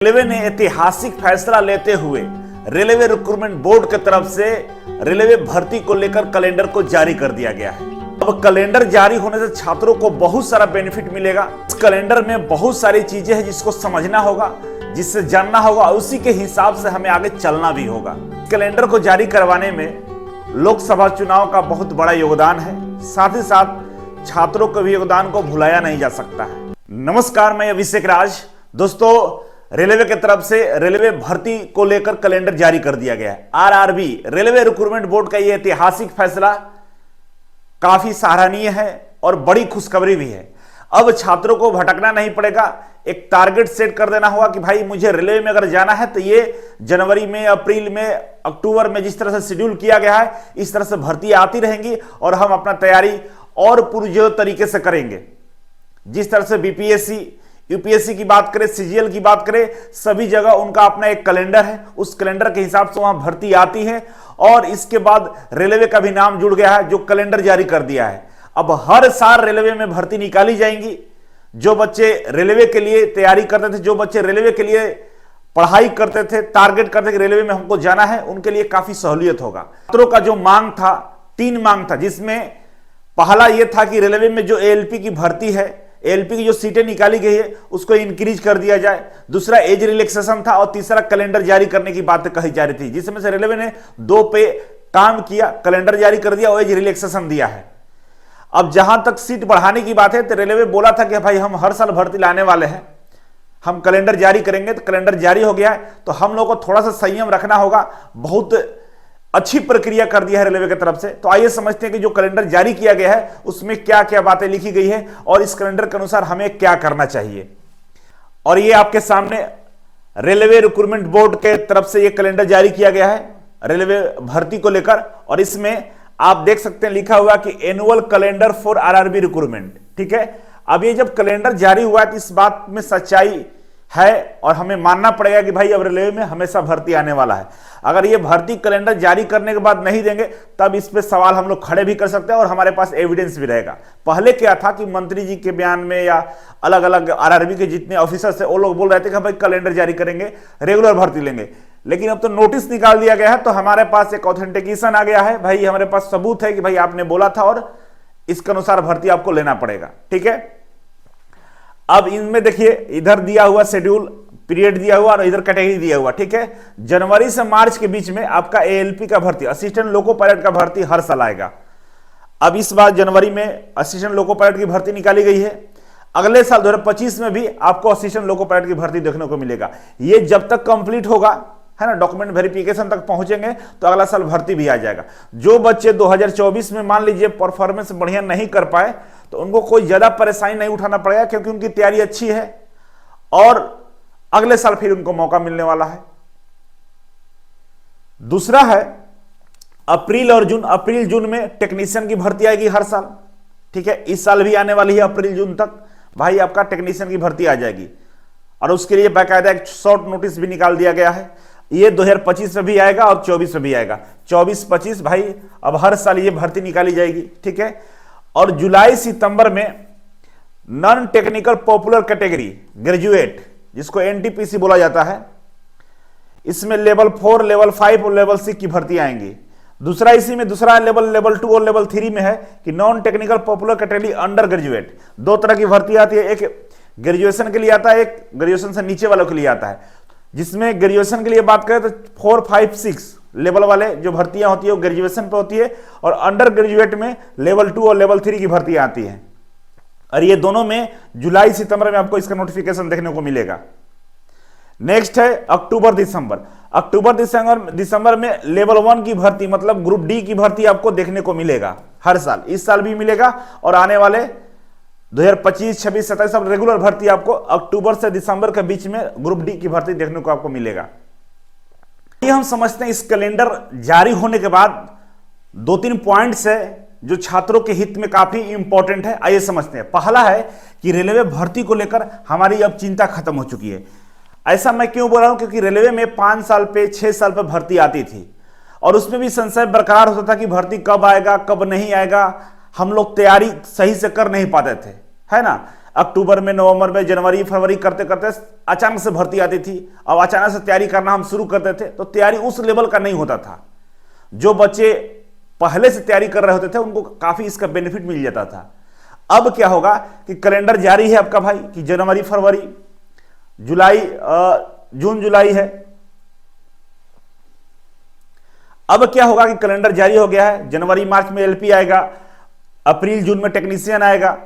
Railway ने ऐतिहासिक फैसला लेते हुए रेलवे रिक्रूटमेंट बोर्ड की तरफ से रेलवे भर्ती को लेकर कैलेंडर को जारी कर दिया गया है। अब कैलेंडर जारी होने से छात्रों को बहुत सारा बेनिफिट मिलेगा। इस कैलेंडर में बहुत सारी चीजें हैं जिसको समझना होगा, जिससे जानना होगा और उसी के हिसाब से हमें आगे चलना भी होगा। कैलेंडर को जारी करवाने में लोकसभा चुनाव का बहुत बड़ा योगदान है, साथ ही साथ छात्रों के भी योगदान को भुलाया नहीं जा सकता है। नमस्कार, मैं अभिषेक राज। दोस्तों, रेलवे की तरफ से रेलवे भर्ती को लेकर कैलेंडर जारी कर दिया गया है। आरआरबी रेलवे रिक्रूटमेंट बोर्ड का यह ऐतिहासिक फैसला काफी सराहनीय है और बड़ी खुशखबरी भी है। अब छात्रों को भटकना नहीं पड़ेगा, एक टारगेट सेट कर देना होगा कि भाई मुझे रेलवे में अगर जाना है तो ये जनवरी में, अप्रैल में, अक्टूबर में जिस तरह से शेड्यूल किया गया है इस तरह से भर्ती आती रहेंगी और हम अपना तैयारी और पुरजोर तरीके से करेंगे। जिस तरह से बीपीएससी, यूपीएससी की बात करें, सीजीएल की बात करें, सभी जगह उनका अपना एक कैलेंडर है। उस कैलेंडर के हिसाब से वहां भर्ती आती है और इसके बाद रेलवे का भी नाम जुड़ गया है जो कैलेंडर जारी कर दिया है। अब हर साल रेलवे में भर्ती निकाली जाएंगी। जो बच्चे रेलवे के लिए तैयारी करते थे, जो बच्चे रेलवे के लिए पढ़ाई करते थे, टारगेट करते थे कि रेलवे में हमको जाना है, उनके लिए काफी सहूलियत होगा। छात्रों का जो मांग था, 3 मांग था, जिसमें पहला यह था कि रेलवे में जो एएलपी की भर्ती है, एएलपी की जो सीटें निकाली गई है उसको इंक्रीज कर दिया जाए। दूसरा एज रिलैक्सेशन था और तीसरा कैलेंडर जारी करने की बात कही जा रही थी, जिसमें से रेलवे ने 2 पे काम किया, कैलेंडर जारी कर दिया और एज रिलैक्सेशन दिया है। अब जहां तक सीट बढ़ाने की बात है तो रेलवे बोला था कि भाई हम हर साल भर्ती लाने वाले हैं, हम कैलेंडर जारी करेंगे। तो कैलेंडर जारी हो गया है तो हम लोग को थोड़ा सा संयम रखना होगा। बहुत अच्छी प्रक्रिया कर दिया है रेलवे की तरफ से। तो आइए समझते हैं कि जो कैलेंडर जारी किया गया है उसमें क्या क्या बातें लिखी गई है और इस कैलेंडर के अनुसार हमें क्या करना चाहिए। और ये आपके सामने रेलवे रिक्रूटमेंट बोर्ड के तरफ से ये कैलेंडर जारी किया गया है रेलवे भर्ती को लेकर। और इसमें आप देख सकते हैं लिखा हुआ कि annual calendar for RRB recruitment. ठीक है, अब ये जब कैलेंडर जारी हुआ है तो इस बात में सच्चाई है और हमें मानना पड़ेगा कि भाई अब रेलवे में हमेशा भर्ती आने वाला है। अगर ये भर्ती कैलेंडर जारी करने के बाद नहीं देंगे तब इस पे सवाल हम लोग खड़े भी कर सकते हैं और हमारे पास एविडेंस भी रहेगा। पहले क्या था कि मंत्री जी के बयान में या अलग अलग आरआरबी के जितने ऑफिसर्स है वो लोग बोल रहे थे कि भाई कैलेंडर जारी करेंगे, रेगुलर भर्ती लेंगे। लेकिन अब तो नोटिस निकाल दिया गया है तो हमारे पास एक ऑथेंटिकेशन आ गया है, भाई हमारे पास सबूत है कि भाई आपने बोला था और इसके अनुसार भर्ती आपको लेना पड़ेगा। ठीक है, अब इनमें देखिए इधर दिया हुआ शेड्यूल, पीरियड दिया हुआ और इधर कैटेगरी दिया हुआ। ठीक है, जनवरी से मार्च के बीच में आपका एएलपी का भर्ती, असिस्टेंट लोको पायलट का भर्ती हर साल आएगा। अब इस बार जनवरी में असिस्टेंट लोको पायलट की भर्ती निकाली गई है। अगले साल 2025 में भी आपको असिस्टेंट लोको पायलट की भर्ती देखने को मिलेगा। ये जब तक कंप्लीट होगा, है ना, डॉक्यूमेंट वेरिफिकेशन तक पहुंचेंगे तो अगला साल भर्ती भी आ जाएगा। जो बच्चे 2024 में मान लीजिए परफॉर्मेंस बढ़िया नहीं कर पाए तो उनको कोई ज्यादा परेशानी नहीं उठाना पड़ेगा, क्योंकि उनकी तैयारी अच्छी है और अगले साल फिर उनको मौका मिलने वाला है। दूसरा है अप्रैल और जून। अप्रैल जून में टेक्नीशियन की भर्ती आएगी हर साल। ठीक है, इस साल भी आने वाली है अप्रैल जून तक भाई आपका टेक्नीशियन की भर्ती आ जाएगी और उसके लिए बाकायदा एक शॉर्ट नोटिस भी निकाल दिया गया है। ये 2025 में भी आएगा और 24 में भी आएगा। 24-25 भाई अब हर साल ये भर्ती निकाली जाएगी। ठीक है, और जुलाई सितंबर में non technical popular category graduate, जिसको एनटीपीसी बोला जाता है, इसमें लेवल 4, लेवल 5 और लेवल 6 की भर्ती आएंगी। दूसरा इसी में दूसरा लेवल 2 और लेवल 3 में है कि non technical popular category under graduate. 2 तरह की भर्ती आती है, एक ग्रेजुएशन के लिए आता है, एक ग्रेजुएशन से नीचे वालों के लिए आता है। जिसमें ग्रेजुएशन के लिए बात करें तो 4, 5, 6 लेवल वाले जो भर्तियां होती है वो ग्रेजुएशन पे होती है और अंडर ग्रेजुएट में लेवल 2 और लेवल 3 की भर्तियां आती हैं। और ये दोनों में जुलाई सितंबर में आपको इसका नोटिफिकेशन देखने को मिलेगा। नेक्स्ट है अक्टूबर दिसंबर। अक्टूबर दिसंबर में लेवल 1 की भर्ती, मतलब ग्रुप डी की भर्ती आपको देखने को मिलेगा हर साल। इस साल भी मिलेगा और आने वाले 2025, 26, 27 सब रेगुलर भर्ती आपको अक्टूबर से दिसंबर के बीच में ग्रुप डी की भर्ती देखने को आपको मिलेगा। ये हम समझते हैं इस कैलेंडर जारी होने के बाद 2-3 पॉइंट्स है जो छात्रों के हित में काफी इंपॉर्टेंट है। आइए समझते हैं। पहला है कि रेलवे भर्ती को लेकर हमारी अब चिंता खत्म हो चुकी है। ऐसा मैं क्यों बोल रहा हूं, क्योंकि रेलवे में 5 साल पे, 6 साल पे भर्ती आती थी और उसमें भी संशय बरकरार होता था कि भर्ती कब आएगा, कब नहीं आएगा। हम लोग तैयारी सही से कर नहीं पाते थे, है ना। अक्टूबर में, नवंबर में, जनवरी, फरवरी करते करते अचानक से भर्ती आती थी। अब अचानक से तैयारी करना हम शुरू करते थे तो तैयारी उस लेवल का नहीं होता था। जो बच्चे पहले से तैयारी कर रहे होते थे उनको काफी इसका बेनिफिट मिल जाता था। अब क्या होगा कि कैलेंडर जारी है आपका भाई कि जनवरी, फरवरी, जुलाई, जून जुलाई है। अब क्या होगा कि कैलेंडर जारी हो गया है, जनवरी मार्च में एलपी आएगा, अप्रैल जून में टेक्नीशियन आएगा,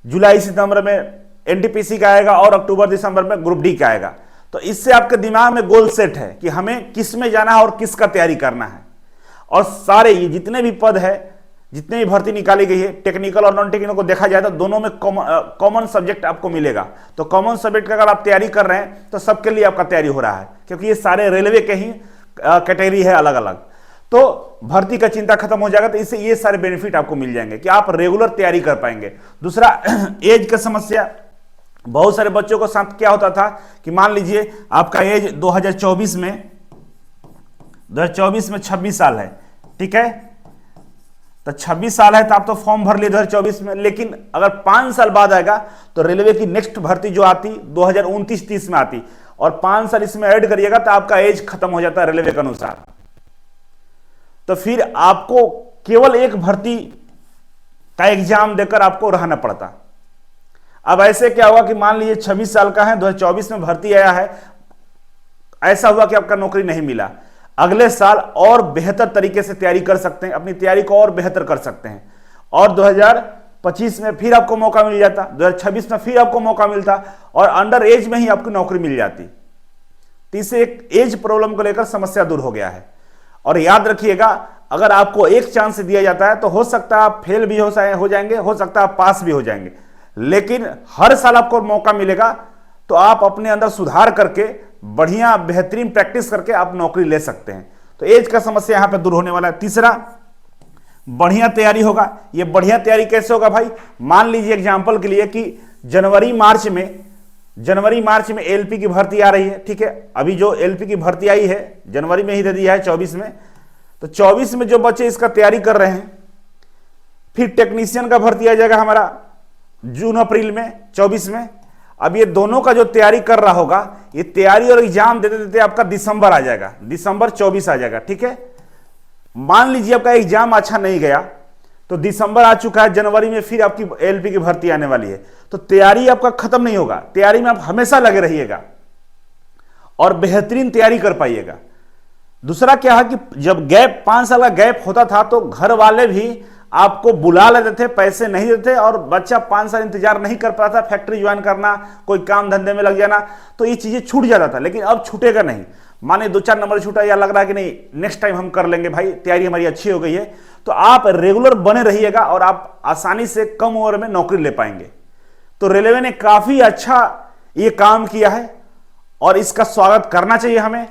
जुलाई सितंबर में एनटीपीसी का आएगा और अक्टूबर दिसंबर में ग्रुप डी का आएगा। तो इससे आपके दिमाग में गोल सेट है कि हमें किस में जाना है और किसका तैयारी करना है। और सारे ये जितने भी पद है, जितने भी भर्ती निकाली गई है, टेक्निकल और नॉन टेक्निकल को देखा जाए तो दोनों में कॉमन सब्जेक्ट आपको मिलेगा। तो कॉमन सब्जेक्ट का अगर आप तैयारी कर रहे हैं तो सबके लिए आपका तैयारी हो रहा है, क्योंकि ये सारे रेलवे के ही कैटेगरी है अलग अलग। तो भर्ती का चिंता खत्म हो जाएगा। तो इससे ये सारे बेनिफिट आपको मिल जाएंगे कि आप रेगुलर तैयारी कर पाएंगे। दूसरा, एज का समस्या। बहुत सारे बच्चों को साथ क्या होता था कि मान लीजिए आपका एज 2024 में 26 साल है, ठीक है, तो 26 साल है तो आप तो फॉर्म भर लिए 2024 में, लेकिन अगर 5 साल बाद आएगा तो रेलवे की नेक्स्ट भर्ती जो आती 2029-30 में आती, और 5 साल इसमें ऐड करिएगा तो आपका एज खत्म हो जाता है रेलवे के अनुसार। तो फिर आपको केवल एक भर्ती का एग्जाम देकर आपको रहना पड़ता। अब ऐसे क्या होगा कि मान लीजिए 26 साल का है, 2024 में भर्ती आया है, ऐसा हुआ कि आपका नौकरी नहीं मिला, अगले साल और बेहतर तरीके से तैयारी कर सकते हैं, अपनी तैयारी को और बेहतर कर सकते हैं, और 2025 में फिर आपको मौका मिल जाता, 2026 में फिर आपको मौका मिलता, और अंडर एज में ही आपको नौकरी मिल जाती। तो इससे एक एज प्रॉब्लम को लेकर समस्या दूर हो गया है। और याद रखिएगा, अगर आपको एक चांस दिया जाता है तो हो सकता है आप फेल भी हो जाएंगे, हो सकता है आप पास भी हो जाएंगे, लेकिन हर साल आपको मौका मिलेगा। तो आप अपने अंदर सुधार करके बढ़िया बेहतरीन प्रैक्टिस करके आप नौकरी ले सकते हैं। तो एज का समस्या यहां पे दूर होने वाला है। तीसरा, बढ़िया तैयारी होगा। ये बढ़िया तैयारी कैसे होगा भाई? मान लीजिए एग्जांपल के लिए कि जनवरी मार्च में एलपी की भर्ती आ रही है, ठीक है। अभी जो एलपी की भर्ती आई है जनवरी में ही दे दिया है 24 में, तो 24 में जो बच्चे इसका तैयारी कर रहे हैं, फिर टेक्नीशियन का भर्ती आ जाएगा हमारा जून अप्रैल में 24 में। अब ये दोनों का जो तैयारी कर रहा होगा, ये तैयारी और एग्जाम देते देते आपका दिसंबर आ जाएगा, दिसंबर 24 आ जाएगा, ठीक है। मान लीजिए आपका एग्जाम अच्छा नहीं गया तो दिसंबर आ चुका है, जनवरी में फिर आपकी एलपी की भर्ती आने वाली है। तो तैयारी आपका खत्म नहीं होगा, तैयारी में आप हमेशा लगे रहिएगा और बेहतरीन तैयारी कर पाइएगा। दूसरा क्या है कि जब 5 साल का गैप होता था तो घर वाले भी आपको बुला लेते थे, पैसे नहीं देते, और बच्चा 5 साल इंतजार नहीं कर पाता, फैक्ट्री ज्वाइन करना, कोई काम धंधे में लग जाना, तो ये चीजें छूट जाता था। लेकिन अब छूटेगा नहीं। माने 2-4 नंबर छूटा या लग रहा है कि नहीं नेक्स्ट टाइम हम कर लेंगे भाई, तैयारी हमारी अच्छी हो गई है, तो आप रेगुलर बने रहिएगा और आप आसानी से कम उम्र में नौकरी ले पाएंगे। तो रेलवे ने काफी अच्छा ये काम किया है और इसका स्वागत करना चाहिए हमें।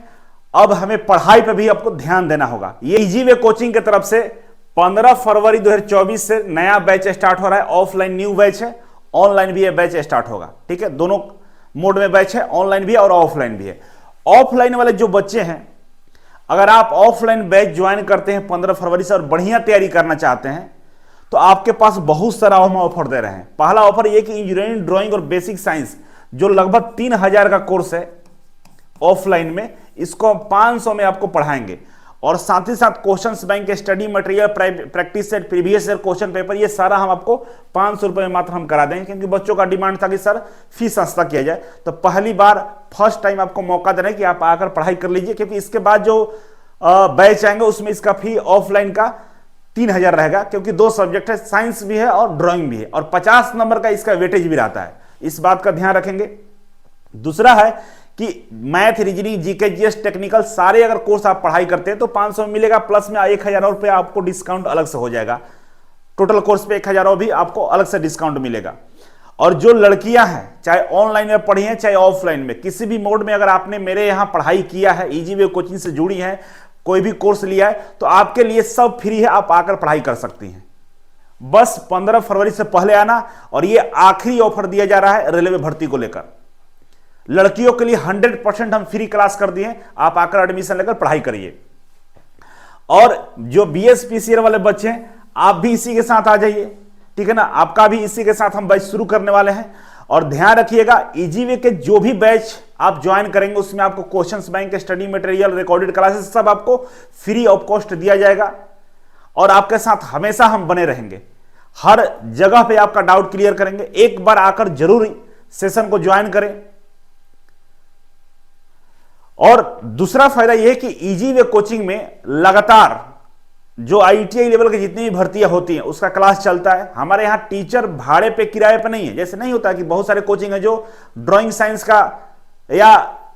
अब हमें पढ़ाई पर भी आपको ध्यान देना होगा। ये इजी वे कोचिंग की तरफ से 15 फरवरी 2024 से नया बैच स्टार्ट हो रहा है। ऑफलाइन न्यू बैच है, ऑनलाइन भी ये बैच स्टार्ट होगा, ठीक है। दोनों मोड में बैच है, ऑनलाइन भी है और ऑफलाइन भी है। ऑफलाइन वाले जो बच्चे हैं, अगर आप ऑफलाइन बैच ज्वाइन करते हैं 15 फरवरी से और बढ़िया तैयारी करना चाहते हैं तो आपके पास बहुत सारा हम ऑफर दे रहे हैं। पहला ऑफर ये कि इंजीनियरिंग, ड्राइंग और बेसिक साइंस जो लगभग 3000 का कोर्स है ऑफलाइन में, इसको 500 में आपको पढ़ाएंगे। और साथ ही साथ questions bank, study material, practice set, previous year question paper, ये सारा हम आपको 500 रुपए में मात्र हम करा देंगे, क्योंकि बच्चों का डिमांड था कि सर फीस सस्ता किया जाए। तो पहली बार फर्स्ट टाइम आपको मौका दे रहे हैं कि आप आकर पढ़ाई कर लीजिए, क्योंकि इसके बाद जो बैच आएंगे उसमें इसका फी ऑफलाइन का 3000 रहेगा, क्योंकि 2 सब्जेक्ट है, साइंस भी है और ड्राइंग भी है, और 50 नंबर का इसका वेटेज भी रहता है। इस बात का ध्यान रखेंगे। दूसरा है कि math, reasoning, GK, GS, technical सारे अगर कोर्स आप पढ़ाई करते हैं तो 500 में मिलेगा, प्लस में 1000 रुपये आपको डिस्काउंट अलग से हो जाएगा। टोटल कोर्स पे 1000 और भी आपको अलग से डिस्काउंट मिलेगा। और जो लड़कियां हैं, चाहे ऑनलाइन में पढ़ी हैं चाहे ऑफलाइन में, किसी भी मोड में अगर आपने मेरे यहाँ पढ़ाई किया है, इजी वे कोचिंग से जुड़ी है, कोई भी कोर्स लिया है, तो आपके लिए सब फ्री है, आप आकर पढ़ाई कर सकती हैं। बस 15 फरवरी से पहले आना। और ये आखिरी ऑफर दिया जा रहा है रेलवे भर्ती को लेकर। लड़कियों के लिए 100% हम फ्री क्लास कर दिए, आप आकर एडमिशन लेकर पढ़ाई करिए। और जो बीएसपीसीआर वाले बच्चे हैं, आप भी इसी के साथ आ जाइए। ठीक है ना। आपका भी इसी के साथ हम बैच शुरू करने वाले हैं। और ध्यान रखिएगा, इजी के जो भी बैच आप ज्वाइन करेंगे उसमें आपको questions bank, study material, recorded classes सब आपको फ्री ऑफ कॉस्ट दिया जाएगा। और आपके साथ हमेशा हम बने रहेंगे, हर जगह पे आपका डाउट क्लियर करेंगे। एक बार आकर जरूर सेशन को ज्वाइन करें। और दूसरा फायदा यह है कि इजी वे कोचिंग में लगातार जो आईटीआई लेवल की जितनी भी भर्तियां होती हैं उसका क्लास चलता है। हमारे यहां टीचर भाड़े पे, किराए पे नहीं है। जैसे नहीं होता कि बहुत सारे कोचिंग है जो ड्राइंग साइंस का या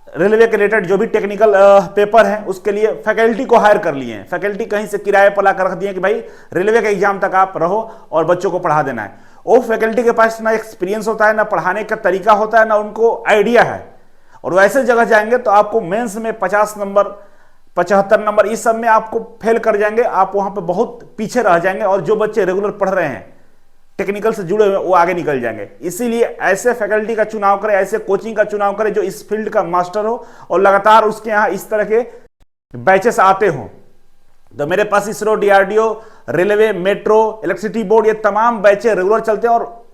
रेलवे के रिलेटेड जो भी टेक्निकल पेपर है उसके लिए फैकल्टी को हायर कर लिए हैं। फैकल्टी कहीं से किराए पर लाकर रख दिए कि भाई रेलवे के एग्जाम तक आप रहो और बच्चों को पढ़ा देना है। वो फैकल्टी के पास ना एक्सपीरियंस होता है, ना पढ़ाने का तरीका होता है, ना उनको आइडिया है। और वैसे जगह जाएंगे तो आपको मेंस में 50 नंबर, 75 नंबर इस सब में आपको फेल कर जाएंगे। आप वहां पे बहुत पीछे रह जाएंगे। और जो बच्चे रेगुलर पढ़ रहे हैं, टेक्निकल से जुड़े हुए, वो आगे निकल जाएंगे। इसीलिए ऐसे फैकल्टी का चुनाव करें, ऐसे कोचिंग का चुनाव करें जो इस फील्ड का मास्टर हो और लगातार उसके यहां इस तरह के बैचेस आते हों। तो मेरे पास ISRO, DRDO, railway, metro, electricity board, ये तमाम बैचें रेगुलर चलते हैं। और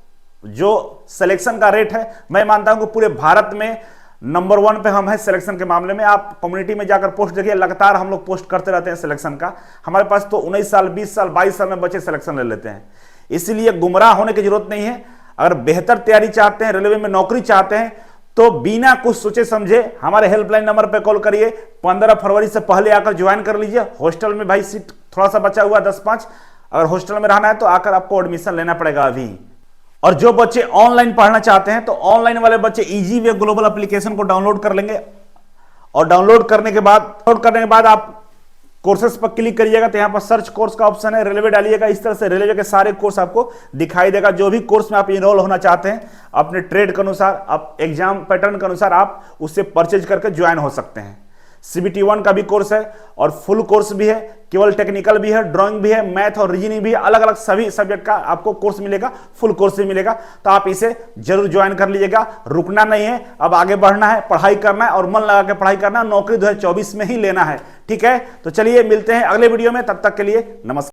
जो सिलेक्शन का रेट है, मैं मानता हूं कि पूरे भारत में नंबर 1 पे हम हैं सिलेक्शन के मामले में। आप कम्युनिटी में जाकर पोस्ट देखिए, लगातार हम लोग पोस्ट करते रहते हैं सिलेक्शन का। हमारे पास तो 19 साल, 20 साल, 22 साल में बच्चे सिलेक्शन ले लेते हैं। इसलिए गुमराह होने की जरूरत नहीं है। अगर बेहतर तैयारी चाहते हैं, रेलवे में नौकरी चाहते हैं, तो बिना कुछ सोचे समझे हमारे हेल्पलाइन नंबर पर कॉल करिए। 15 फरवरी से पहले आकर ज्वाइन कर लीजिए। हॉस्टल में भाई सीट थोड़ा सा बचा हुआ 10-5, अगर हॉस्टल में रहना है तो आकर आपको एडमिशन लेना पड़ेगा अभी। और जो बच्चे ऑनलाइन पढ़ना चाहते हैं तो ऑनलाइन वाले बच्चे इजी वे ग्लोबल एप्लीकेशन को डाउनलोड कर लेंगे। और डाउनलोड करने के बाद आप कोर्सेस पर क्लिक करिएगा तो यहां पर सर्च कोर्स का ऑप्शन है, रेलवे डालिएगा। इस तरह से रेलवे के सारे कोर्स आपको दिखाई देगा। जो भी कोर्स में आप इनरोल होना चाहते हैं, अपने ट्रेड के अनुसार, आप एग्जाम पैटर्न के अनुसार आप उससे परचेज करके ज्वाइन हो सकते हैं। CBT 1 का भी कोर्स है और फुल कोर्स भी है, केवल टेक्निकल भी है, ड्राइंग भी है, मैथ और रीजनिंग भी है। अलग अलग सभी सब्जेक्ट का आपको कोर्स मिलेगा, फुल कोर्स भी मिलेगा। तो आप इसे जरूर ज्वाइन कर लीजिएगा। रुकना नहीं है, अब आगे बढ़ना है, पढ़ाई करना है और मन लगा के पढ़ाई करना है। नौकरी 2024 में ही लेना है, ठीक है। तो चलिए मिलते हैं अगले वीडियो में, तब तक के लिए नमस्कार।